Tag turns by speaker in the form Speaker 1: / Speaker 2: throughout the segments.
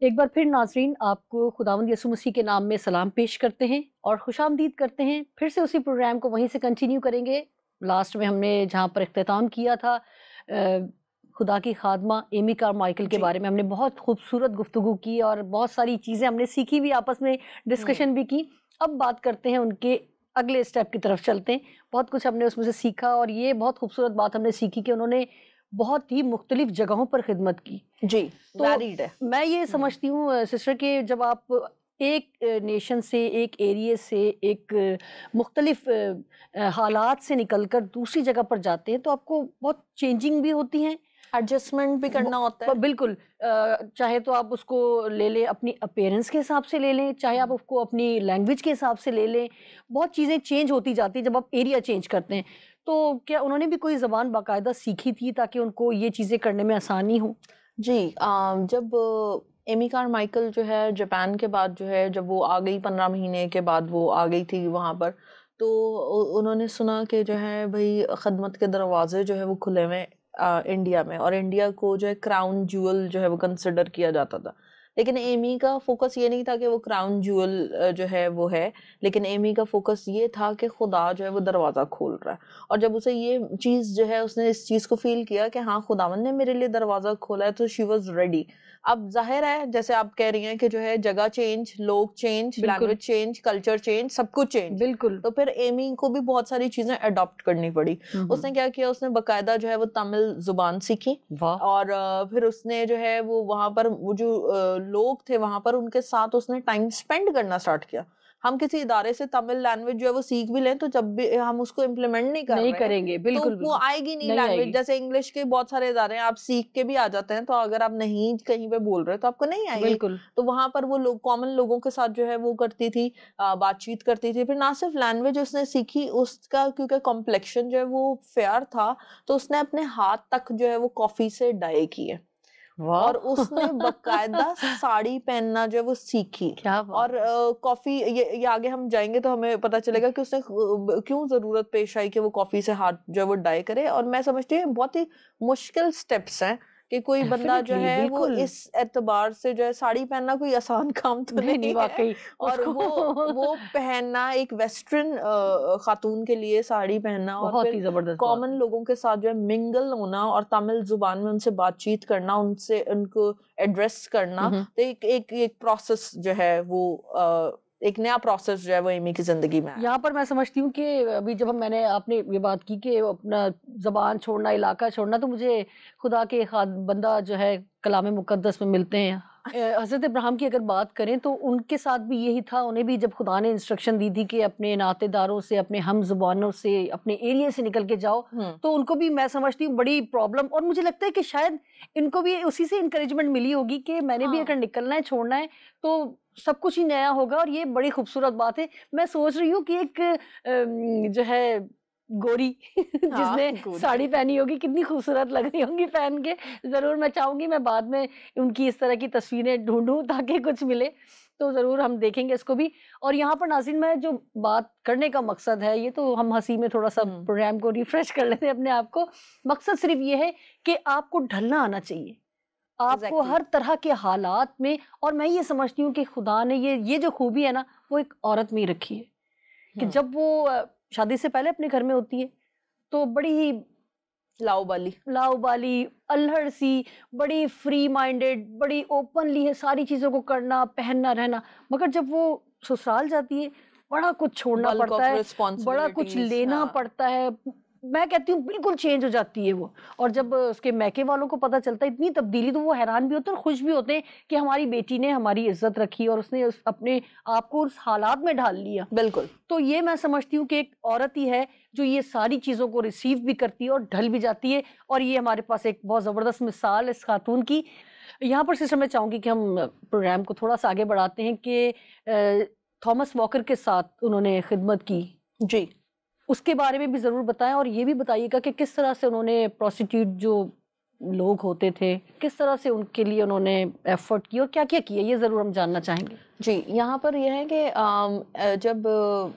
Speaker 1: एक बार फिर नाज़रीन आपको खुदावंद यीशु मसीह के नाम में सलाम पेश करते हैं और खुशामदीद करते हैं। फिर से उसी प्रोग्राम को वहीं से कंटिन्यू करेंगे। लास्ट में हमने जहाँ पर इख्तिताम किया था खुदा की खादमा एमी कारमाइकल के
Speaker 2: जी।
Speaker 1: बारे में हमने बहुत खूबसूरत गुफ्तगू की और बहुत सारी चीज़ें हमने सीखी भी, आपस में डिस्कशन भी की। अब बात करते हैं उनके अगले स्टेप की तरफ चलते हैं। बहुत कुछ हमने उसमें से सीखा और ये बहुत खूबसूरत बात हमने सीखी कि उन्होंने बहुत ही मुख्तलिफ जगहों पर खिदमत की।
Speaker 2: जी,
Speaker 1: तो
Speaker 2: वैलिड है।
Speaker 1: मैं ये समझती हूँ सिस्टर कि जब आप एक नेशन से, एक एरिया से, एक मुख्तलिफ हालात से निकलकर दूसरी जगह पर जाते हैं तो आपको बहुत चेंजिंग भी होती हैं,
Speaker 2: एडजस्टमेंट भी करना होता है।
Speaker 1: बिल्कुल। चाहे तो आप उसको ले लें अपनी अपीयरेंस के हिसाब से ले लें, चाहे आप उसको अपनी लैंग्वेज के हिसाब से ले लें। बहुत चीज़ें चेंज होती जाती हैं जब आप एरिया चेंज करते हैं। तो क्या उन्होंने भी कोई ज़बान बाकायदा सीखी थी ताकि उनको ये चीज़ें करने में आसानी हो?
Speaker 2: जी, जब एमी कारमाइकल जो है जापान के बाद जो है जब वो आ गई 15 महीने के बाद वो आ गई थी वहाँ पर, तो उन्होंने सुना कि जो है भाई खदमत के दरवाजे जो है वो खुले हुए इंडिया में, और इंडिया को जो है क्राउन ज्यूअल जो है वो कंसिडर किया जाता था। लेकिन एमी का फोकस ये नहीं था कि वो क्राउन ज्यूअल जो है वो है, लेकिन एमी का फोकस ये था कि खुदा जो है वो दरवाज़ा खोल रहा है। और जब उसे ये चीज़ जो है उसने इस चीज़ को फील किया कि हाँ खुदावन ने मेरे लिए दरवाज़ा खोला है, तो शी वाज रेडी। अब जाहिर है जैसे आप कह रही हैं कि जो है जगह चेंज, लोग चेंज,
Speaker 1: बिल्कुल,
Speaker 2: लैंग्वेज चेंज, कल्चर चेंज, सब कुछ चेंज।
Speaker 1: बिल्कुल।
Speaker 2: तो फिर एमी को भी बहुत सारी चीज़ें अडॉप्ट करनी पड़ी। उसने क्या किया, उसने बकायदा जो है वो तमिल ज़ुबान सीखी,
Speaker 1: वाह!
Speaker 2: और फिर उसने जो है वो वहाँ पर वो जो लोग थे वहाँ पर उनके साथ उसने टाइम स्पेंड करना स्टार्ट किया। हम किसी इदारे से तमिल लैंग्वेज जो है वो सीख भी लें, तो जब भी हम उसको इम्प्लीमेंट नहीं कर
Speaker 1: नहीं
Speaker 2: रहे हैं
Speaker 1: करेंगे,
Speaker 2: तो
Speaker 1: बिल्कुल,
Speaker 2: वो
Speaker 1: बिल्कुल।
Speaker 2: आएगी नहीं
Speaker 1: नहीं
Speaker 2: लैंग्वेज।
Speaker 1: आएगी।
Speaker 2: जैसे इंग्लिश के बहुत सारे इदारे हैं, आप सीख के भी आ जाते हैं, तो अगर आप नहीं कहीं पे बोल रहे तो आपको नहीं आएगी।
Speaker 1: बिल्कुल।
Speaker 2: तो वहां पर वो लोग कॉमन लोगों के साथ जो है वो करती थी, बातचीत करती थी। फिर ना सिर्फ लैंग्वेज उसने सीखी, उसका क्योंकि कॉम्प्लेक्शन जो है वो फेयर था, तो उसने अपने हाथ तक जो है वो कॉफी से डाई किए,
Speaker 1: वाह!
Speaker 2: और उसने बकायदा साड़ी पहनना जो है वो सीखी।
Speaker 1: क्या बात
Speaker 2: और
Speaker 1: है।
Speaker 2: कॉफी, ये आगे हम जाएंगे तो हमें पता चलेगा कि उसने क्यों जरूरत पेश आई कि वो कॉफी से हाथ जो है वो डाई करे। और मैं समझती हूँ बहुत ही मुश्किल स्टेप्स हैं कि कोई बंदा जो
Speaker 1: डेफ़िनिटली,
Speaker 2: है वो
Speaker 1: बिल्कुल।
Speaker 2: इस एतबार से जो है, साड़ी पहनना कोई आसान काम तो
Speaker 1: नहीं, नहीं,
Speaker 2: नहीं है।
Speaker 1: वाक़ई
Speaker 2: और
Speaker 1: उसको
Speaker 2: वो पहनना एक वेस्टर्न खातून के लिए साड़ी पहनना, और
Speaker 1: बहुत
Speaker 2: फिर
Speaker 1: ही ज़बरदस्त बात
Speaker 2: कॉमन
Speaker 1: है।
Speaker 2: लोगों के साथ जो है मिंगल होना और तमिल जुबान में उनसे बातचीत करना, उनसे उनको एड्रेस करना,
Speaker 1: हुँ, हुँ।
Speaker 2: तो एक प्रोसेस जो है वो एक नया प्रोसेस जो है वो एमी की जिंदगी में आया।
Speaker 1: यहाँ पर मैं समझती हूँ कि अभी जब मैंने आपने ये बात की कि अपना ज़बान छोड़ना, इलाका छोड़ना, तो मुझे खुदा के खाद बंदा जो है कलाम मुक़द्दस में मिलते हैं। हज़रत इब्राहिम की अगर बात करें तो उनके साथ भी यही था। उन्हें भी जब खुदा ने इंस्ट्रक्शन दी थी कि अपने नातेदारों से, अपने हम ज़ुबानों से, अपने एरिया से निकल के जाओ,
Speaker 2: हम्म।
Speaker 1: तो उनको भी मैं समझती हूँ बड़ी प्रॉब्लम, और मुझे लगता है कि शायद इनको भी उसी से एनकरेजमेंट मिली होगी कि मैंने भी
Speaker 2: हाँ।
Speaker 1: अगर निकलना है, छोड़ना है, तो सब कुछ ही नया होगा। और ये बड़ी खूबसूरत बात है। मैं सोच रही हूँ कि एक जो है गोरी
Speaker 2: हाँ,
Speaker 1: जिसने
Speaker 2: गोरी।
Speaker 1: साड़ी पहनी होगी, कितनी खूबसूरत लग रही होंगी पहन के। ज़रूर मैं चाहूँगी मैं बाद में उनकी इस तरह की तस्वीरें ढूँढूँ ताकि कुछ मिले, तो ज़रूर हम देखेंगे इसको भी। और यहाँ पर नाज़रीन मैं जो बात करने का मकसद है, ये तो हम हँसी में थोड़ा-सा
Speaker 2: हम्म।
Speaker 1: प्रोग्राम को रिफ्रेश कर लेते हैं अपने आप को। मकसद सिर्फ़ ये है कि आपको ढलना आना चाहिए। आपको
Speaker 2: एग्जैक्टली।
Speaker 1: हर तरह के हालात में, और मैं ये समझती हूँ कि खुदा ने ये जो खूबी है ना, वो एक औरत में ही रखी है कि
Speaker 2: हम्म।
Speaker 1: जब वो शादी से पहले अपने घर में होती है, तो बड़ी ही
Speaker 2: लाओबाली।
Speaker 1: लाउबाली, अल्हड़ सी, बड़ी फ्री माइंडेड, बड़ी ओपनली है सारी चीज़ों को करना, पहनना, रहना। मगर जब वो ससुराल जाती है, बड़ा कुछ छोड़ना
Speaker 2: बल्क
Speaker 1: पड़ता
Speaker 2: ऑफ
Speaker 1: है, बड़ा कुछ
Speaker 2: रिस्पॉन्सिबिलिटीज।
Speaker 1: लेना
Speaker 2: हाँ।
Speaker 1: पड़ता है। मैं कहती हूँ बिल्कुल चेंज हो जाती है वो। और जब उसके मायके वालों को पता चलता है इतनी तब्दीली, तो वो हैरान भी होते हैं और खुश भी होते हैं कि हमारी बेटी ने हमारी इज़्ज़त रखी और उसने अपने आप को उस हालात में ढाल लिया।
Speaker 2: बिल्कुल।
Speaker 1: तो ये मैं समझती हूँ कि एक औरत ही है जो ये सारी चीज़ों को रिसीव भी करती है और ढल भी जाती है। और ये हमारे पास एक बहुत ज़बरदस्त मिसाल है इस खातून की। यहाँ पर सिस्टर मैं चाहूँगी कि हम प्रोग्राम को थोड़ा-सा आगे बढ़ाते हैं कि थॉमस वॉकर के साथ उन्होंने खिदमत की।
Speaker 2: जी।
Speaker 1: उसके बारे में भी ज़रूर बताएँ और ये भी बताइएगा कि किस तरह से उन्होंने प्रोस्टिट्यूट जो लोग होते थे, किस तरह से उनके लिए उन्होंने एफ़र्ट किया और क्या-क्या किया? ये ज़रूर हम जानना चाहेंगे।
Speaker 2: जी, यहाँ पर यह है कि जब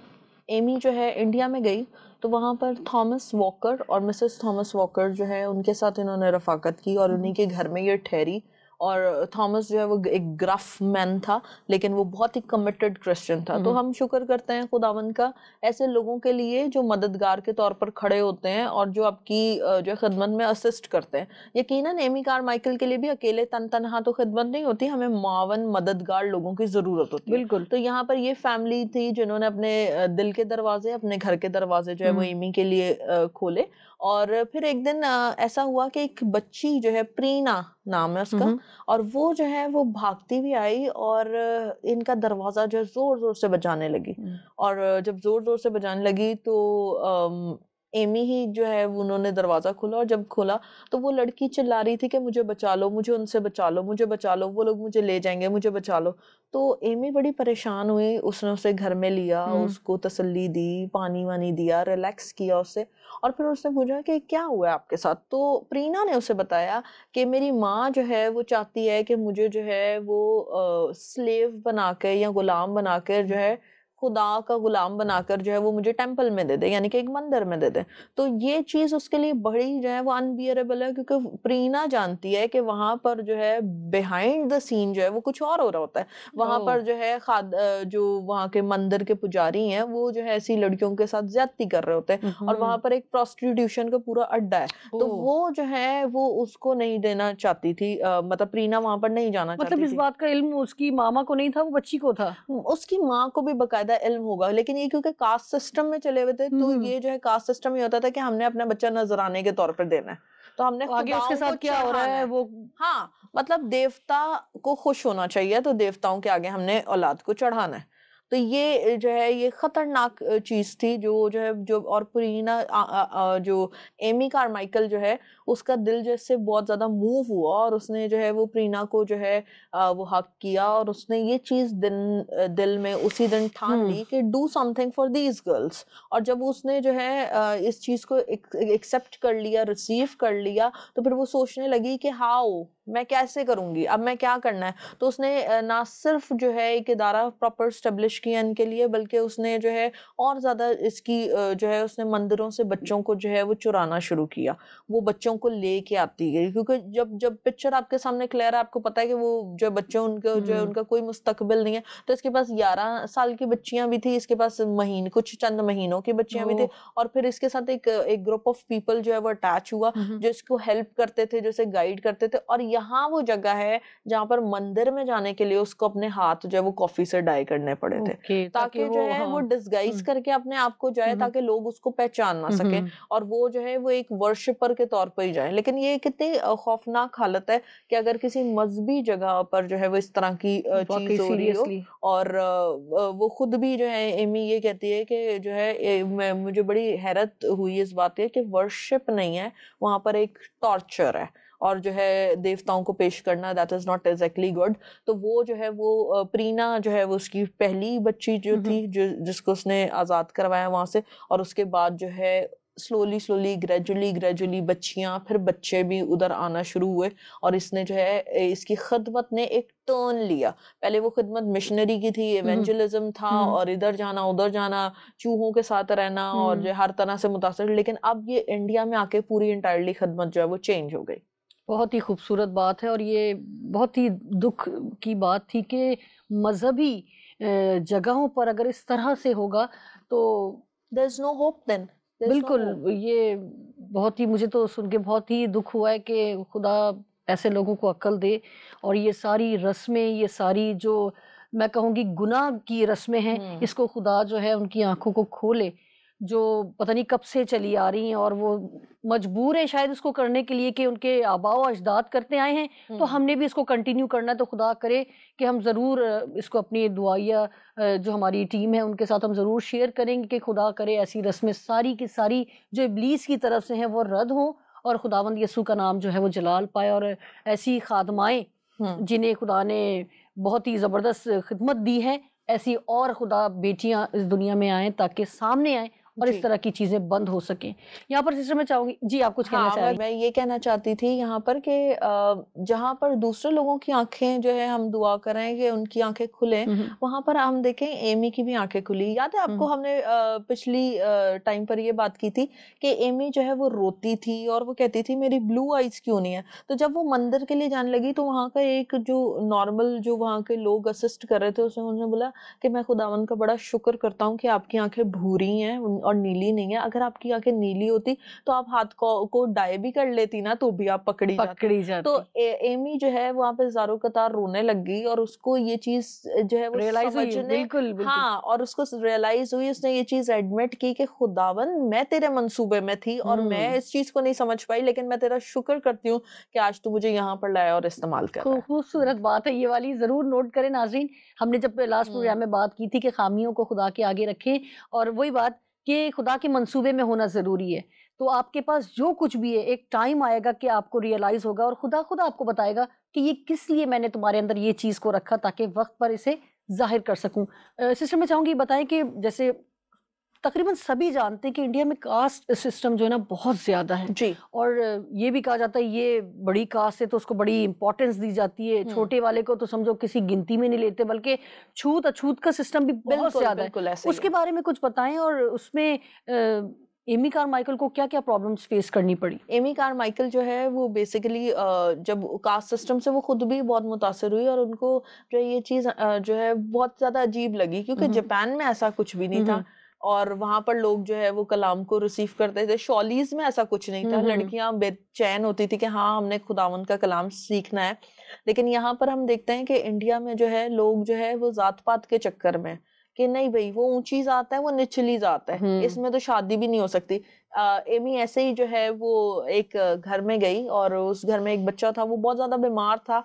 Speaker 2: एमी जो है इंडिया में गई, तो वहाँ पर थॉमस वॉकर और मिसेस थॉमस वॉकर जो है उनके साथ इन्होंने रफ़ाकत की और उन्हीं के घर में ये ठहरी। और थॉमस जो है वो एक ग्रफ मैन था, लेकिन वो बहुत ही कमिटेड क्रिश्चियन था। तो हम शुक्र करते हैं खुदावंद का ऐसे लोगों के लिए जो मददगार के तौर पर खड़े होते हैं और जो आपकी जो खिदमत में असिस्ट करते हैं। यकीनन एमी कारमाइकल के लिए भी अकेले तन तनहा तो खिदमत नहीं होती, हमें मावन मददगार लोगों की जरूरत होती है।
Speaker 1: बिल्कुल।
Speaker 2: तो यहाँ पर ये फैमिली थी जिन्होंने अपने दिल के दरवाजे, अपने घर के दरवाजे जो है वो एमी के लिए खोले। और फिर एक दिन ऐसा हुआ कि एक बच्ची जो है, प्रीना नाम है उसका, और वो जो है वो भागती भी आई और इनका दरवाजा जो है जोर जोर से बजाने लगी। और जब जोर जोर से बजाने लगी तो एमी ही जो है उन्होंने दरवाजा खोला, और जब खोला तो वो लड़की चिल्ला रही थी कि मुझे बचा लो, मुझे उनसे बचा लो, मुझे बचा लो, वो लोग मुझे ले जाएंगे, मुझे बचा लो। तो एमी बड़ी परेशान हुई, उसने उसे घर में लिया, उसको तसल्ली दी, पानी वानी दिया, रिलैक्स किया उससे, और फिर उसने पूछा कि क्या हुआ है आपके साथ। तो प्रीना ने उसे बताया कि मेरी माँ जो है वो चाहती है कि मुझे जो है वो स्लेव बना के या गुलाम बना कर जो है, खुदा का गुलाम बनाकर जो है वो मुझे टेंपल में दे दे, यानी कि एक मंदिर में दे दे। तो ये चीज उसके लिए बड़ी जो है वो अनबियरेबल है, क्योंकि प्रीना जानती है कि वहां पर जो है बिहाइंड द सीन जो है वो कुछ और हो रहा होता है। वहां पर जो है जो वहां के मंदिर के पुजारी हैं वो जो है ऐसी लड़कियों के साथ ज्यादती कर रहे होते हैं, और वहां पर एक प्रोस्टिट्यूशन का पूरा अड्डा है। तो वो जो है वो उसको नहीं देना चाहती थी, मतलब प्रीना वहां पर नहीं जाना चाहती
Speaker 1: मतलब इस
Speaker 2: थी।
Speaker 1: बात का इल्म उसकी मामा को नहीं था, वो बच्ची को था।
Speaker 2: उसकी माँ को भी बकायदा इल्म होगा, लेकिन ये क्योंकि कास्ट सिस्टम में चले हुए थे, तो ये जो है कास्ट सिस्टम ये होता था कि हमने अपना बच्चा नजराने के तौर पर देना है, तो हमने
Speaker 1: आगे उसके
Speaker 2: खुदाओं
Speaker 1: साथ
Speaker 2: को
Speaker 1: क्या हो रहा
Speaker 2: चढ़ाना
Speaker 1: है वो।
Speaker 2: हाँ, मतलब देवता को खुश होना चाहिए, तो देवताओं के आगे हमने औलाद को चढ़ाना है। तो ये जो है ये खतरनाक चीज थी जो है जो, और पुरीना जो एमी कारमाइकल जो है उसका दिल जैसे बहुत ज्यादा मूव हुआ, और उसने जो है वो प्रीना को जो है वो हक किया, और उसने ये चीज दिल में उसी दिन ठान ली कि do something for these girls. और जब उसने जो है इस चीज को एक्सेप्ट कर लिया, रिसीव कर लिया, तो फिर वो सोचने लगी कि हाउ, मैं कैसे करूंगी, अब मैं क्या करना है। तो उसने ना सिर्फ जो है एक इदारा प्रॉपर स्टेब्लिश किया इनके लिए, बल्कि उसने जो है और ज्यादा इसकी जो है उसने मंदिरों से बच्चों को जो है वो चुराना शुरू किया, वो बच्चों को लेके आती गई, क्योंकि जब जब पिक्चर आपके सामने क्लियर है, आपको पता है कि वो जो बच्चे उनके जो है उनका कोई मुस्तकबिल नहीं है। तो इसके पास 11 साल की बच्चियां भी थी, इसके पास कुछ चंद महीनों की बच्चियां भी थी, और फिर इसके साथ एक ग्रुप ऑफ पीपल जो है वो अटैच हुआ, जो इसको हेल्प करते थे, जैसे गाइड करते थे। और यहाँ वो जगह है जहाँ पर मंदिर में जाने के लिए उसको अपने हाथ जो है वो कॉफी से डाई करने पड़े थे, ताकि जो है वो डिस्गाइज करके अपने आप को जाए, ताकि लोग उसको पहचान ना सके, और वो जो है वो एक वर्शिपर के तौर पर ही जाए। लेकिन ये कितनी खौफनाक हालत है कि अगर किसी मजहबी जगह पर जो है वो इस तरह की चीज हो रही हो, और वो खुद भी जो है एमी ये कहती है कि जो है मुझे बड़ी हैरत हुई इस बात की कि वर्शिप नहीं है, वहां पर एक टॉर्चर है, और जो है देवताओं को पेश करना, that is not exactly good. तो वो जो है वो प्रीना जो है वो उसकी पहली बच्ची जो थी, जिसको उसने आजाद करवाया वहां से, और उसके बाद जो है स्लोली ग्रेजुअली बच्चियां फिर बच्चे भी उधर आना शुरू हुए, और इसने जो है इसकी खिदमत ने एक टर्न लिया। पहले वो खिदमत मिशनरी की थी, इवेंजलिज्म था, और इधर जाना उधर जाना, चूहों के साथ रहना, और जो हर तरह से मुतासर। लेकिन अब ये इंडिया में आके पूरी इंटायरली खिदमत जो है वो चेंज हो गई।
Speaker 1: बहुत ही खूबसूरत बात है, और ये बहुत ही दुख की बात थी कि मजहबी जगहों पर अगर इस तरह से होगा तो
Speaker 2: there is no hope then.
Speaker 1: बिल्कुल, ये बहुत ही, मुझे तो सुन के बहुत ही दुख हुआ है कि खुदा ऐसे लोगों को अक्ल दे, और ये सारी रस्में, ये सारी जो मैं कहूँगी गुनाह की रस्में हैं, इसको खुदा जो है उनकी आंखों को खोले, जो पता नहीं कब से चली आ रही हैं, और वो मजबूर है शायद इसको करने के लिए कि उनके आबाओ अजदाद करते आए हैं, तो हमने भी इसको कंटिन्यू करना है। तो खुदा करे कि हम ज़रूर इसको अपनी दुआया जो हमारी टीम है उनके साथ हम ज़रूर शेयर करेंगे कि खुदा करे ऐसी रस्में सारी की सारी जो इब्लीस की तरफ से हैं वो रद्द हों, और खुदावंद यीशु का नाम जो है वो जलाल पाए, और ऐसी खादमाएँ जिन्हें खुदा ने बहुत ही ज़बरदस्त खिदमत दी है, ऐसी और खुदा बेटियां इस दुनिया में आएं, ताकि सामने आएं और
Speaker 2: जी।
Speaker 1: इस तरह की चीजें बंद हो सकें। यहाँ पर सिस्टर मैं चाहूंगी, जी आप कुछ कहना
Speaker 2: हाँ,
Speaker 1: चाह रही
Speaker 2: मैं ये कहना चाहती थी यहाँ पर कि जहाँ पर दूसरे लोगों की आँखें जो है हम दुआ कर रहे हैं कि उनकी आँखें खुलें,
Speaker 1: हैं?
Speaker 2: वहाँ पर हम देखें एमी की भी आँखें खुली। याद है आपको, हमने पिछली टाइम पर ये बात की थी कि एमी जो है वो रोती थी और वो कहती थी मेरी ब्लू आइज़ क्यों नहीं है? तो जब वो मंदिर के लिए जाने लगी तो वहाँ का एक जो नॉर्मल जो वहाँ के लोग असिस्ट कर रहे थे उसने उन्होंने बोला कि मैं खुदावंद का बड़ा शुक्र करता हूँ कि आपकी आँखें भूरी हैं और नीली नहीं है। अगर आपकी आँखें नीली होती तो आप हाथ को डाई भी कर लेती ना, तो भी आप पकड़ी जाती।
Speaker 1: पकड़ी
Speaker 2: तो
Speaker 1: जाती,
Speaker 2: एमी जो है वहां पे ज़ारो कतार रोने लग गई और उसको ये चीज जो है वो
Speaker 1: रियलाइज हुई,
Speaker 2: समझने,
Speaker 1: बिल्कुल बिल्कुल।
Speaker 2: हाँ, और उसको रियलाइज हुई, उसने ये चीज एडमिट की कि खुदावन मैं तेरे मंसूबे में थी और मैं इस चीज को नहीं समझ पाई, लेकिन मैं तेरा शुक्र करती हूँ कि आज तू मुझे यहाँ पर लाया और इस्तेमाल कर रहा है।
Speaker 1: खूबसूरत बात है ये वाली, जरूर नोट करें नाजरीन। हमने जब लास्ट प्रोग्राम में बात की थी कि खामियों को खुदा के आगे रखें, और वही बात कि खुदा के मंसूबे में होना जरूरी है। तो आपके पास जो कुछ भी है, एक टाइम आएगा कि आपको रियलाइज होगा और खुदा खुद आपको बताएगा कि ये किस लिए मैंने तुम्हारे अंदर ये चीज को रखा, ताकि वक्त पर इसे जाहिर कर सकूं। सिस्टर मैं चाहूंगी बताएं कि जैसे तकरीबन सभी जानते हैं कि इंडिया में कास्ट सिस्टम जो है ना बहुत ज्यादा है,
Speaker 2: जी।
Speaker 1: और ये भी कहा जाता है ये बड़ी कास्ट है तो उसको बड़ी इंपॉर्टेंस दी जाती है, छोटे वाले को तो समझो किसी गिनती में नहीं लेते, बल्कि छूत अछूत का सिस्टम भी बहुत
Speaker 2: बिल्कुल
Speaker 1: ज्यादा है।
Speaker 2: बिल्कुल ऐसे ही
Speaker 1: उसके
Speaker 2: है।
Speaker 1: बारे में कुछ बताएं, और उसमें एमी कार्माइकल को क्या क्या प्रॉब्लम्स फेस करनी पड़ी?
Speaker 2: एमी कारमाइकल जो है वो बेसिकली जब कास्ट सिस्टम से वो खुद भी बहुत मुतासिर हुई और उनको जो है ये चीज जो है बहुत ज्यादा अजीब लगी, क्योंकि जापान में ऐसा कुछ भी नहीं था और वहां पर लोग जो है वो कलाम को रिसीव करते थे। शॉलीज में ऐसा कुछ नहीं था, लड़कियां बेचैन होती थी कि हाँ हमने खुदावंद का कलाम सीखना है। लेकिन यहाँ पर हम देखते हैं कि इंडिया में जो है लोग जो है वो जात पात के चक्कर में कि नहीं भाई वो ऊंची जात है वो निचली जात है, इसमें तो शादी भी नहीं हो सकती। एमी ऐसे ही जो है वो एक घर में गई और उस घर में एक बच्चा था, वो बहुत ज्यादा बीमार था,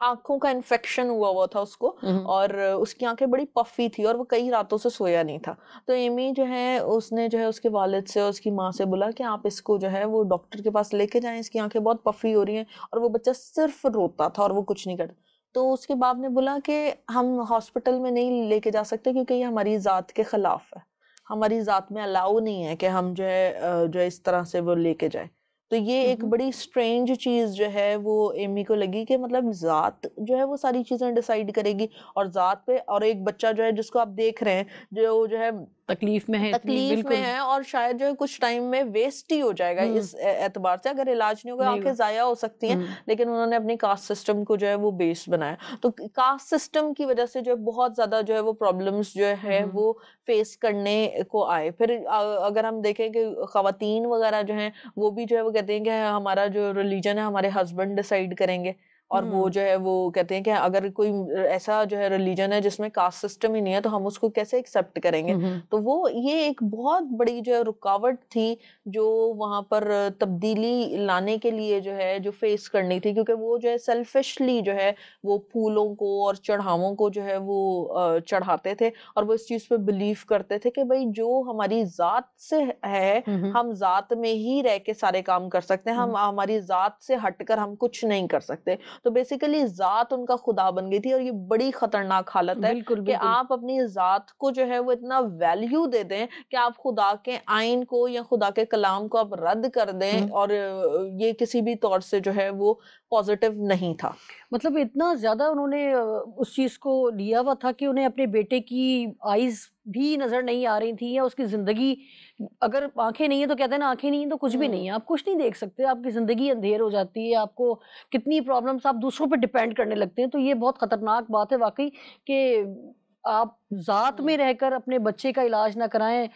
Speaker 2: आंखों का इन्फेक्शन हुआ था उसको, और उसकी आंखें बड़ी पफी थी और वो कई रातों से सोया नहीं था। तो एमी जो है उसने जो है उसके वालिद से और उसकी माँ से बोला कि आप इसको जो है वो डॉक्टर के पास लेके जाएं, इसकी आंखें बहुत पफी हो रही हैं। और वो बच्चा सिर्फ रोता था और वो कुछ नहीं करता। तो उसके बाप ने बोला कि हम हॉस्पिटल में नहीं लेके जा सकते क्योंकि ये हमारी जात के खिलाफ है, हमारी जात में अलाउ नहीं है कि हम जो है इस तरह से वो लेके जाए। तो ये एक बड़ी स्ट्रेंज चीज जो है वो एमी को लगी कि मतलब जात जो है वो सारी चीजें डिसाइड करेगी, और जात पे, और एक बच्चा जो है जिसको आप देख रहे हैं जो है
Speaker 1: तकलीफ में है इतनी,
Speaker 2: तकलीफ में
Speaker 1: बिल्कुल
Speaker 2: है और शायद जो है कुछ टाइम में वेस्ट ही हो जाएगा इस एतबार से, अगर इलाज नहीं होगा
Speaker 1: नहीं
Speaker 2: आंखें
Speaker 1: हुआ।
Speaker 2: जाया हो सकती हैं। लेकिन उन्होंने अपनी कास्ट सिस्टम को जो है वो बेस बनाया, तो कास्ट सिस्टम की वजह से जो है बहुत ज्यादा जो है वो प्रॉब्लम्स जो है वो फेस करने को आए। फिर अगर हम देखें कि खवातीन वगैरह जो हैं वो भी जो है वो कहते हैं कि हमारा जो रिलीजन है हमारे हस्बैंड डिसाइड करेंगे, और वो जो है वो कहते हैं कि अगर कोई ऐसा जो है रिलीजन है जिसमें कास्ट सिस्टम ही नहीं है तो हम उसको कैसे एक्सेप्ट करेंगे। तो वो ये एक बहुत बड़ी जो है रुकावट थी जो वहां पर तब्दीली लाने के लिए जो है जो फेस करनी थी, क्योंकि वो जो है सेल्फिशली जो है वो फूलों को और चढ़ावों को जो है वो चढ़ाते थे और वो इस चीज पे बिलीव करते थे कि भाई जो हमारी जात से है हम जात में ही रह के सारे काम कर सकते हैं, हम हमारी जात से हटकर हम कुछ नहीं कर सकते। तो बेसिकली जात उनका खुदा बन गई थी और ये बड़ी खतरनाक हालत है
Speaker 1: बिल्कुल
Speaker 2: कि
Speaker 1: बिल्कुल।
Speaker 2: आप अपनी जात को जो है वो इतना वैल्यू दे दें कि आप खुदा के आइन को या खुदा के कलाम को आप रद्द कर दें, और ये किसी भी तौर से जो है वो पॉजिटिव नहीं था।
Speaker 1: मतलब इतना ज्यादा उन्होंने उस चीज को लिया हुआ था कि उन्हें अपने बेटे की आईज भी नजर नहीं आ रही थी, या उसकी जिंदगी, अगर आंखें नहीं है तो कहते हैं ना आंखें नहीं है तो कुछ भी नहीं है, आप कुछ नहीं देख सकते, आपकी जिंदगी अंधेर हो जाती है, आपको कितनी प्रॉब्लम्स, आप दूसरों पर डिपेंड करने लगते हैं। तो ये बहुत खतरनाक बात है वाकई कि आप जात में रहकर अपने बच्चे का इलाज ना कराएं।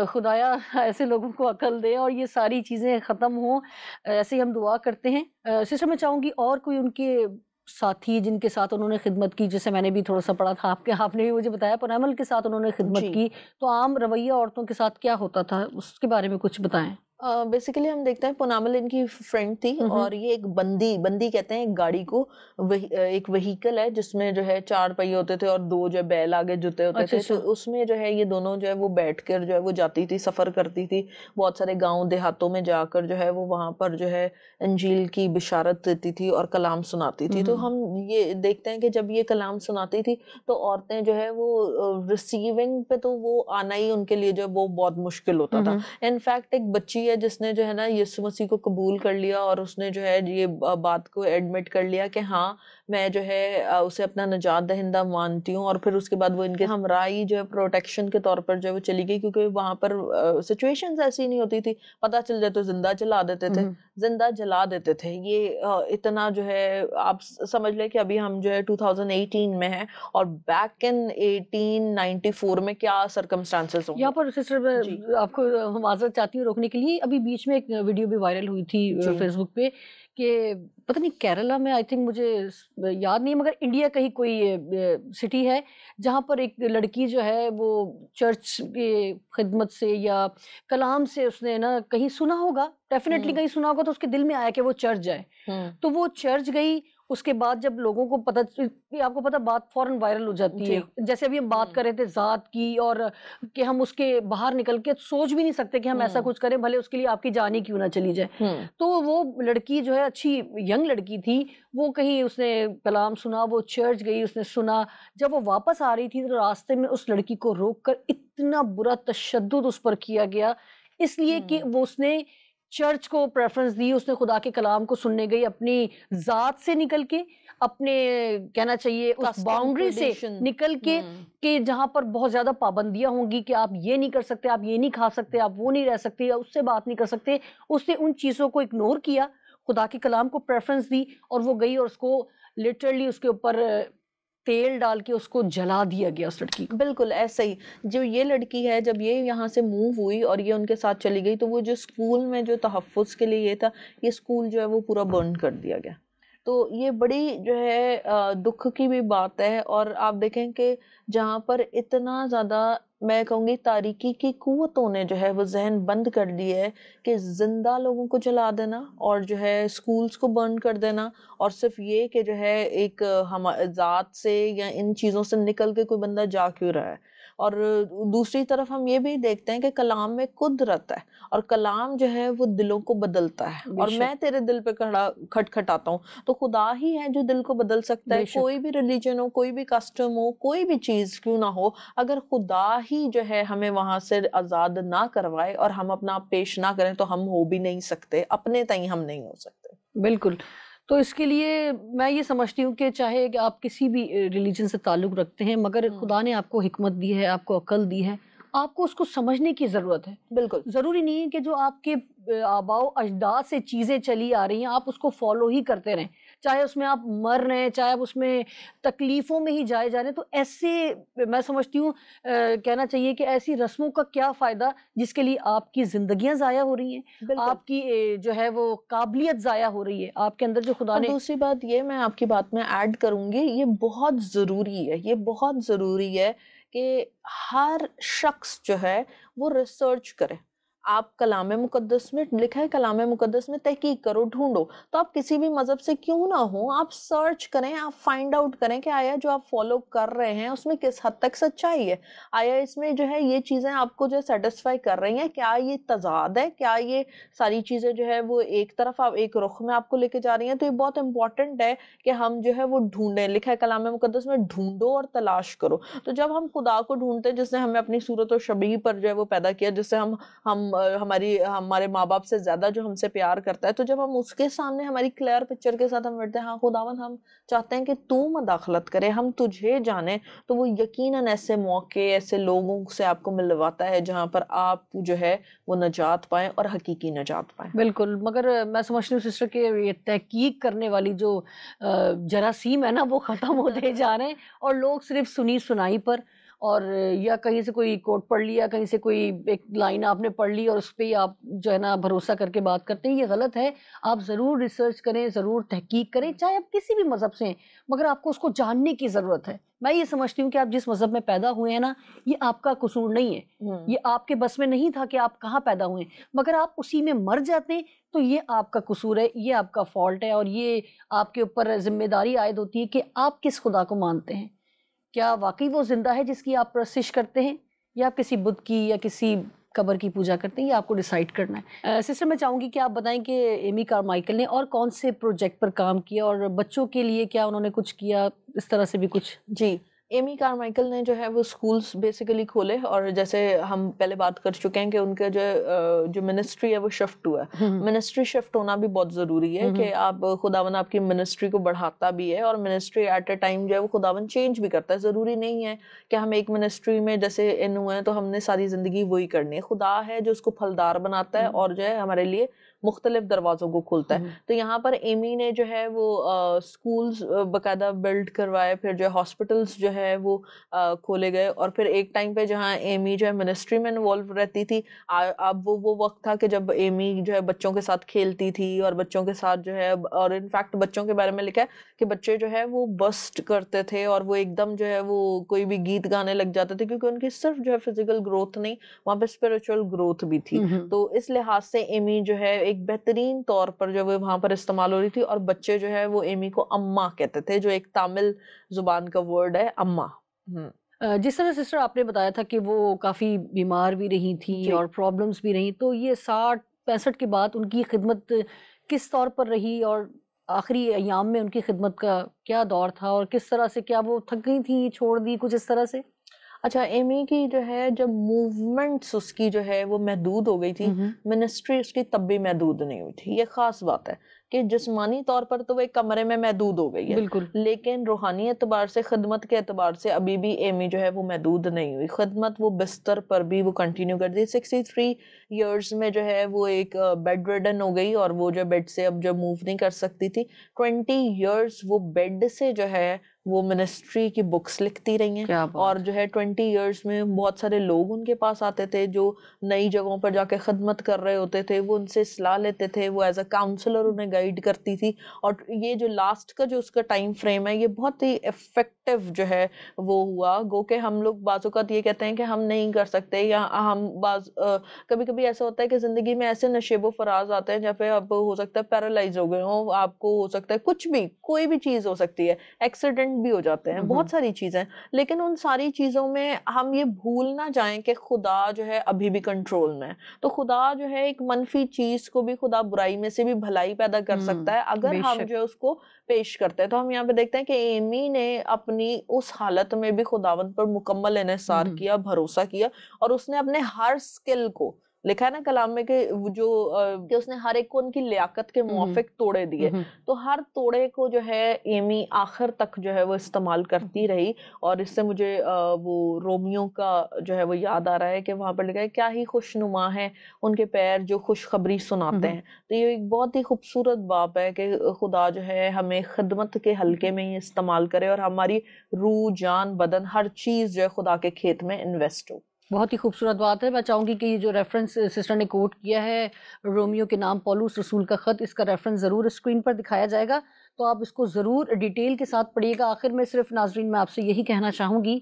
Speaker 1: खुदाया ऐसे लोगों को अकल दे और ये सारी चीजें खत्म हो, ऐसे ही हम दुआ करते हैं। सिस्टर मैं चाहूंगी और कोई उनके साथी जिनके साथ उन्होंने खिदमत की, जैसे मैंने भी थोड़ा सा पढ़ा था, आपने भी मुझे बताया पुनमल के साथ उन्होंने खिदमत
Speaker 2: जी।
Speaker 1: की, तो आम रवैया औरतों के साथ क्या होता था उसके बारे में कुछ बताएं।
Speaker 2: बेसिकली हम देखते हैं पूनामल इनकी फ्रेंड थी और ये एक बंदी कहते हैं एक गाड़ी को, एक व्हीकल है जिसमें जो है 4 पहिए होते थे और 2 जो है बैल आगे जुते होते थे। तो उसमें जो है ये दोनों जो है वो बैठकर जो है वो जाती थी, सफर करती थी, बहुत सारे गांव देहातों में जाकर जो है वो वहां पर जो है अंजील की बिशारत देती थी और कलाम सुनाती थी। तो हम ये देखते हैं कि जब ये कलाम सुनाती थी तो औरतें जो है वो रिसीविंग पे तो वो आना ही उनके लिए जो वो बहुत मुश्किल होता था। इनफैक्ट एक बच्ची है जिसने जो है ना यीशु मसीह को कबूल कर लिया और उसने जो है ये बात को एडमिट कर लिया कि हाँ मैं जो है उसे अपना निजात दहिंदा मानती हूँ, और फिर उसके बाद वो इनके हमराही जो है प्रोटेक्शन के तौर पर जो है वो चली गई, क्योंकि वहां पर सिचुएशंस ऐसी नहीं होती थी, पता चल जाए तो जिंदा जला देते थे, जिंदा जला देते थे। ये इतना जो है आप समझ ले कि अभी हम जो है 2018 में है और बैक इन 1894 में क्या सर्कमस्टांसेस होंगे।
Speaker 1: यहाँ पर सिस्टर आपको माजरत चाहती हूँ रोकने के लिए, अभी बीच में एक वीडियो भी वायरल हुई थी फेसबुक पे कि पता नहीं केरला में, आई थिंक मुझे याद नहीं, मगर इंडिया का ही कोई सिटी है जहाँ पर एक लड़की जो है वो चर्च के खिदमत से या कलाम से उसने ना कहीं सुना होगा, डेफिनेटली कहीं सुना होगा, तो उसके दिल में आया कि वो चर्च जाए। तो वो चर्च गई। उसके बाद जब लोगों को पता, आपको पता बात फौरन वायरल हो जाती है, जैसे अभी हम बात कर रहे थे जात की, और कि हम उसके बाहर निकल के सोच भी नहीं सकते कि हम ऐसा कुछ करें, भले उसके लिए आपकी जान ही क्यों ना चली जाए। तो वो लड़की जो है अच्छी यंग लड़की थी, वो कहीं उसने कलाम सुना, वो चर्च गई, उसने सुना। जब वो वापस आ रही थी तो रास्ते में उस लड़की को रोककर इतना बुरा तशद्दुद उस पर किया गया, इसलिए कि वो उसने चर्च को प्रेफरेंस दी, उसने खुदा के कलाम को सुनने गई, अपनी जात से निकल के, अपने कहना चाहिए उस बाउंड्री से निकल के, कि जहां पर बहुत ज्यादा पाबंदियां होंगी कि आप ये नहीं कर सकते, आप ये नहीं खा सकते, आप वो नहीं रह सकते, या उससे बात नहीं कर सकते। उसने उन चीजों को इग्नोर किया, खुदा के कलाम को प्रेफरेंस दी, और वो गई और उसको लिटरली उसके ऊपर तेल डाल के उसको जला दिया गया उस लड़की को।
Speaker 2: बिल्कुल ऐसे ही जो ये लड़की है, जब ये यहाँ से मूव हुई और ये उनके साथ चली गई, तो वो जो स्कूल में जो तहफ़्फ़ुज़ के लिए ये था, ये स्कूल जो है वो पूरा बर्न कर दिया गया। तो ये बड़ी जो है दुख की भी बात है। और आप देखें कि जहाँ पर इतना ज़्यादा, मैं कहूँगी तारीकी की कुव्वतों ने जो है वो जहन बंद कर दिए है कि जिंदा लोगों को जला देना और जो है स्कूल्स को बर्न कर देना, और सिर्फ ये कि जो है एक हम जात से या इन चीज़ों से निकल के कोई बंदा जा क्यों रहा है। और दूसरी तरफ हम ये भी देखते हैं कि कलाम में कुदरत है, और कलाम जो है वो दिलों को बदलता है। और मैं तेरे दिल पे खटखटाता हूँ, तो खुदा ही है जो दिल को बदल सकता है। कोई भी रिलीजन हो, कोई भी कस्टम हो, कोई भी चीज क्यों ना हो, अगर खुदा ही जो है हमें वहां से आजाद ना करवाए और हम अपना आप पेश ना करें, तो हम हो भी नहीं सकते, अपने तई हम नहीं हो सकते।
Speaker 1: बिल्कुल। तो इसके लिए मैं ये समझती हूँ कि चाहे कि आप किसी भी रिलीजन से ताल्लुक़ रखते हैं, मगर खुदा ने आपको हिकमत दी है, आपको अक्ल दी है, आपको उसको समझने की ज़रूरत है।
Speaker 2: बिल्कुल
Speaker 1: ज़रूरी नहीं है कि जो आपके आबाओ अजदाद से चीज़ें चली आ रही हैं आप उसको फॉलो ही करते रहें, चाहे उसमें आप मर रहे हैं, चाहे आप उसमें तकलीफ़ों में ही जाए जा रहे हैं। तो ऐसे मैं समझती हूँ कहना चाहिए कि ऐसी रस्मों का क्या फ़ायदा जिसके लिए आपकी ज़िंदगियाँ ज़ाया हो रही हैं, आपकी जो है वो काबिलियत ज़ाया हो रही है, आपके अंदर जो खुदा ने।
Speaker 2: दूसरी बात ये मैं आपकी बात में ऐड करूंगी, ये बहुत ज़रूरी है, ये बहुत ज़रूरी है कि हर शख्स जो है वो रिसर्च करे। आप कलाम मुकद्दस में लिखा है, कलाम मुकद्दस में तहकीक करो, ढूंढो। तो आप किसी भी मजहब से क्यों ना हो, आप सर्च करें, आप फाइंड आउट करें कि आया जो आप फॉलो कर रहे हैं उसमें किस हद तक सच्चाई है, आया इसमें जो है ये चीज़ें आपको जो सेटिस्फाई कर रही हैं, क्या ये तजाद है, क्या ये सारी चीज़ें जो है वो एक तरफ आप एक रुख में आपको लेके जा रही हैं। तो ये बहुत इंपॉर्टेंट है कि हम जो है वो ढूंढें। लिखा है कलाम मुकद्दस में, ढूंढो और तलाश करो। तो जब हम खुदा को ढूंढते हैं जिसने हमें अपनी सूरत और शबीह पर जो है वो पैदा किया, जिससे हमारे माँ बाप से ज्यादा जो हमसे प्यार करता है, तो जब हम उसके सामने हमारी क्लियर पिक्चर के साथ हम बैठते हैं, हाँ खुदावन हम चाहते हैं कि तू मदाखलत करे, हम तुझे जाने, तो वो यकीनन ऐसे मौके, ऐसे लोगों से आपको मिलवाता है जहाँ पर आप जो है वो नजात पाएं और हकीकी नजात पाएं।
Speaker 1: बिल्कुल। मगर मैं समझती हूँ सिस्टर के ये तहकीक करने वाली जो जरासीम है ना वो ख़त्म होते जा रहे हैं, और लोग सिर्फ सुनी सुनाई पर और या कहीं से कोई कोट पढ़ लिया, कहीं से कोई एक लाइन आपने पढ़ ली और उस पे ही आप जो है ना भरोसा करके बात करते हैं, ये गलत है। आप ज़रूर रिसर्च करें, ज़रूर तहकीक करें, चाहे आप किसी भी मज़हब से हैं, मगर आपको उसको जानने की ज़रूरत है। मैं ये समझती हूँ कि आप जिस मज़हब में पैदा हुए हैं ना, ये आपका कसूर नहीं है। ये आपके बस में नहीं था कि आप कहाँ पैदा हुए, मगर आप उसी में मर जाते हैं, तो ये आपका कसूर है, ये आपका फ़ॉल्ट है और ये आपके ऊपर ज़िम्मेदारी आयद होती है कि आप किस खुदा को मानते हैं। क्या वाक़ई वो ज़िंदा है जिसकी आप परस्तिश करते हैं, या आप किसी बुत की या किसी कब्र की पूजा करते हैं, ये आपको डिसाइड करना है। सिस्टर, मैं चाहूँगी कि आप बताएँ कि एमी कार्माइकल ने और कौन से प्रोजेक्ट पर काम किया और बच्चों के लिए क्या उन्होंने कुछ किया, इस तरह से भी कुछ?
Speaker 2: जी, एमी कार्माइकल ने जो है वो स्कूल्स बेसिकली खोले, और जैसे हम पहले बात कर चुके हैं कि उनका जो मिनिस्ट्री है वो शिफ्ट हुआ है।
Speaker 1: हुँ,
Speaker 2: मिनिस्ट्री शिफ्ट होना भी बहुत ज़रूरी है
Speaker 1: हुँ,
Speaker 2: कि
Speaker 1: हुँ,
Speaker 2: आप खुदावन आपकी मिनिस्ट्री को बढ़ाता भी है, और मिनिस्ट्री एट अ टाइम जो है वो खुदावन चेंज भी करता है। ज़रूरी नहीं है कि हम एक मिनिस्ट्री में जैसे इन हुए हैं तो हमने सारी ज़िंदगी वही करनी है। खुदा है जो उसको फलदार बनाता है
Speaker 1: हुँ,
Speaker 2: और जो है हमारे लिए मुख्तलिफ दरवाज़ों को खोलता है।
Speaker 1: हुँ,
Speaker 2: तो यहाँ पर एमी ने जो है वो स्कूल्स बाकायदा बिल्ड करवाए, फिर जो है हॉस्पिटल्स जो है वो खोले गए, और फिर एक टाइम पे जहाँ एमी जो है मिनिस्ट्री में इन्वॉल्व रहती थी, अब वो वक्त था कि जब एमी जो है बच्चों के साथ खेलती थी और बच्चों के साथ जो है, और इनफैक्ट बच्चों के बारे में लिखा है कि बच्चे जो है वो बस्ट करते थे और वो एकदम जो है वो कोई भी गीत गाने लग जाते थे, क्योंकि उनकी सिर्फ जो है फिजिकल ग्रोथ नहीं, वहाँ पे स्पिरिचुअल ग्रोथ भी थी।
Speaker 1: हुँ, हुँ।
Speaker 2: तो इस लिहाज से एमी जो है एक बेहतरीन तौर पर जो है वहाँ पर इस्तेमाल हो रही थी, और बच्चे जो है वो एमी को अम्मा कहते थे, जो एक तमिल जुबान का वर्ड है अम्मा।
Speaker 1: जिस तरह सिस्टर आपने बताया था कि वो काफ़ी बीमार भी रही थी
Speaker 2: जी।
Speaker 1: और प्रॉब्लम्स भी रहीं, तो ये 60-65 के बाद उनकी खिदमत किस तौर पर रही और आखिरी अय्याम में उनकी खिदमत का क्या दौर था और किस तरह से, क्या वो थक गई थी, छोड़ दी, कुछ इस तरह से?
Speaker 2: अच्छा, एमी की जो है जब मूवमेंट्स उसकी जो है वो महदूद हो गई थी,
Speaker 1: हुँ, हुँ।
Speaker 2: मिनिस्ट्री उसकी तब भी महदूद नहीं हुई थी। ये ख़ास बात है कि जिस्मानी तौर पर तो वो एक कमरे में महदूद हो गई है,
Speaker 1: बिल्कुल।
Speaker 2: लेकिन रूहानी एतबार से, खिदमत के एतबार से अभी भी एमी जो है वो महदूद नहीं हुई। खिदमत वो बिस्तर पर भी वो कंटिन्यू कर दी। 63 इयर्स में जो है वो एक बेड रिडन हो गई, और वो जो बेड से अब जो मूव नहीं कर सकती थी। 20 इयर्स वो बेड से जो है वो मिनिस्ट्री की बुक्स लिखती रही हैं,
Speaker 1: क्या
Speaker 2: और
Speaker 1: बात
Speaker 2: जो है 20 इयर्स में बहुत सारे लोग उनके पास आते थे जो नई जगहों पर जाके खिदमत कर रहे होते थे, वो उनसे सलाह लेते थे, वो एज अ काउंसलर उन्हें गाइड करती थी। और ये जो लास्ट का जो उसका टाइम फ्रेम है, ये बहुत ही इफेक्टिव जो है वो हुआ। गो के हम लोग बाज़-औक़ात ये कहते हैं कि हम नहीं कर सकते, या हम कभी-कभी ऐसा होता है कि ज़िंदगी में ऐसे नशेबो फराज आते हैं जहाँ पे आप हो सकता है पैरालाइज़ हो गए हो, आपको हो सकता है कुछ भी, कोई भी चीज़ हो सकती है, एक्सीडेंट भी हो जाते हैं,
Speaker 1: हुँ,
Speaker 2: बहुत
Speaker 1: हुँ।
Speaker 2: सारी चीज़ें। लेकिन उन सारी चीज़ों में हम ये भूल ना जाएँ कि खुदा जो है अभी भी कंट्रोल में है। तो खुदा जो है एक मनफ़ी चीज़ को भी, खुदा बुराई में से भी भलाई पैदा कर सकता है अगर हम
Speaker 1: बेशक।
Speaker 2: जो है उसको पेश करते हैं। तो हम यहाँ पे देखते हैं कि एमी ने अपनी उस हालत में भी खुदावंद पर मुकम्मल
Speaker 1: हुँ,
Speaker 2: इन्हिसार
Speaker 1: हुँ।
Speaker 2: किया, भरोसा किया, और उसने अपने हर स्किल को, लिखा है ना कलाम में कि वो जो कि उसने हर एक को उनकी लियाकत के
Speaker 1: हुँ, हुँ।
Speaker 2: मुवाफ़िक तोड़े
Speaker 1: हुँ,
Speaker 2: दिए।
Speaker 1: हुँ।
Speaker 2: तो हर तोड़े को जो है एमी आखिर तक जो है वो इस्तेमाल
Speaker 1: हुँ,
Speaker 2: करती
Speaker 1: हुँ।
Speaker 2: रही। और इससे मुझे वो रोमियो का जो है वो याद आ रहा है कि वहाँ पर लिखा है, क्या ही खुशनुमा है उनके पैर जो खुशखबरी
Speaker 1: हुँ,
Speaker 2: सुनाते
Speaker 1: हुँ।
Speaker 2: हैं। तो ये एक बहुत ही खूबसूरत बात है कि खुदा जो है हमें खिदमत के
Speaker 1: हुँ,
Speaker 2: हल्के
Speaker 1: हुँ।
Speaker 2: में ही इस्तेमाल करे, और हमारी रूह, जान, बदन, हर चीज़ जो है खुदा के खेत में इन्वेस्ट हो।
Speaker 1: बहुत ही खूबसूरत बात है। मैं चाहूँगी कि ये जो रेफ़रेंस सिस्टर ने कोट किया है, रोमियो के नाम पौलुस रसूल का ख़त, इसका रेफ़रेंस ज़रूर स्क्रीन पर दिखाया जाएगा, तो आप इसको ज़रूर डिटेल के साथ पढ़िएगा। आखिर में सिर्फ़ नाज़रीन मैं आपसे यही कहना चाहूँगी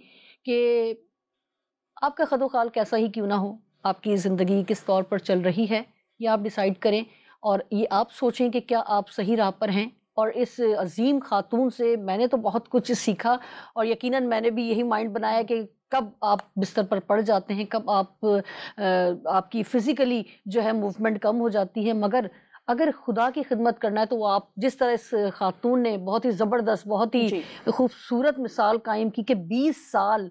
Speaker 1: कि आपका ख़द-ओ-ख़ाल कैसा ही क्यों ना हो, आपकी ज़िंदगी किस तौर पर चल रही है, ये आप डिसाइड करें और ये आप सोचें कि क्या आप सही राह पर हैं। और इस अज़ीम ख़ातून से मैंने तो बहुत कुछ सीखा और यकीनन मैंने भी यही माइंड बनाया कि कब आप बिस्तर पर पड़ जाते हैं, कब आपकी फ़िज़िकली जो है मूवमेंट कम हो जाती है, मगर अगर खुदा की खिदमत करना है तो वो आप जिस तरह इस ख़ातून ने बहुत ही ज़बरदस्त, बहुत ही
Speaker 2: जी,
Speaker 1: खूबसूरत मिसाल कायम की कि 20 साल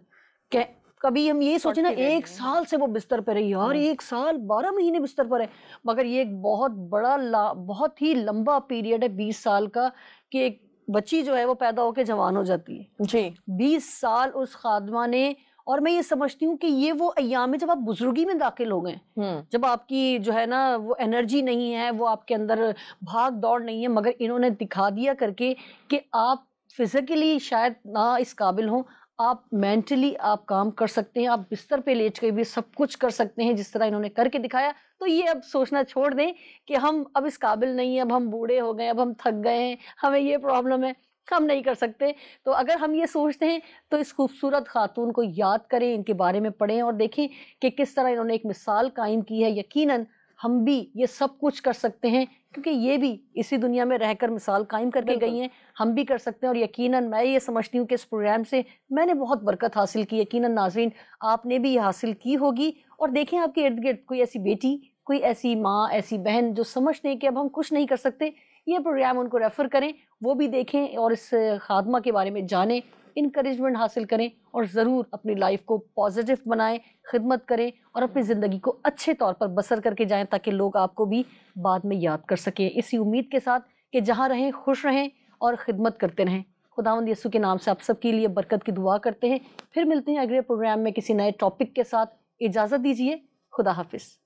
Speaker 1: कै कभी हम ये सोचे ना,
Speaker 2: 40
Speaker 1: 1
Speaker 2: वेडिंग।
Speaker 1: साल से वो बिस्तर पे रही, यार 1 साल 12 महीने बिस्तर पर है। मगर ये एक बहुत बड़ा बहुत ही लंबा पीरियड है 20 साल का, कि एक बच्ची जो है वो पैदा होके जवान हो जाती है।
Speaker 2: जी।
Speaker 1: 20 साल उस खादमा ने, और मैं ये समझती हूँ कि ये वो अय्याम है जब आप बुजुर्गी में दाखिल हो गए,
Speaker 2: हुँ।
Speaker 1: जब आपकी जो है ना वो एनर्जी नहीं है, वो आपके अंदर भाग दौड़ नहीं है, मगर इन्होंने दिखा दिया करके कि आप फिजिकली शायद ना इस काबिल हों, आप मेंटली आप काम कर सकते हैं, आप बिस्तर पे लेट के भी सब कुछ कर सकते हैं जिस तरह इन्होंने करके दिखाया। तो ये अब सोचना छोड़ दें कि हम अब इस काबिल नहीं हैं, अब हम बूढ़े हो गए, अब हम थक गए हैं, हमें ये प्रॉब्लम है, हम नहीं कर सकते। तो अगर हम ये सोचते हैं तो इस खूबसूरत खातून को याद करें, इनके बारे में पढ़ें और देखें कि किस तरह इन्होंने एक मिसाल कायम की है। यकीनन हम भी ये सब कुछ कर सकते हैं, क्योंकि ये भी इसी दुनिया में रहकर मिसाल कायम करके गई हैं, हम भी कर सकते हैं। और यकीनन मैं ये समझती हूँ कि इस प्रोग्राम से मैंने बहुत बरकत हासिल की, यकीनन नाज़रीन आपने भी ये हासिल की होगी। और देखें आपके इर्द गिर्द कोई ऐसी बेटी, कोई ऐसी माँ, ऐसी बहन जो समझते हैं कि अब हम कुछ नहीं कर सकते, ये प्रोग्राम उनको रेफ़र करें, वो भी देखें और इस खादमा के बारे में जानें, इनकरेजमेंट हासिल करें और ज़रूर अपनी लाइफ को पॉजिटिव बनाएं, खिदमत करें और अपनी ज़िंदगी को अच्छे तौर पर बसर करके जाएं, ताकि लोग आपको भी बाद में याद कर सकें। इसी उम्मीद के साथ कि जहाँ रहें खुश रहें और ख़िदमत करते रहें। खुदावंद यीशु के नाम से आप सबके लिए बरकत की दुआ करते हैं। फिर मिलते हैं अगले प्रोग्राम में किसी नए टॉपिक के साथ। इजाज़त दीजिए। खुदा हाफिज़।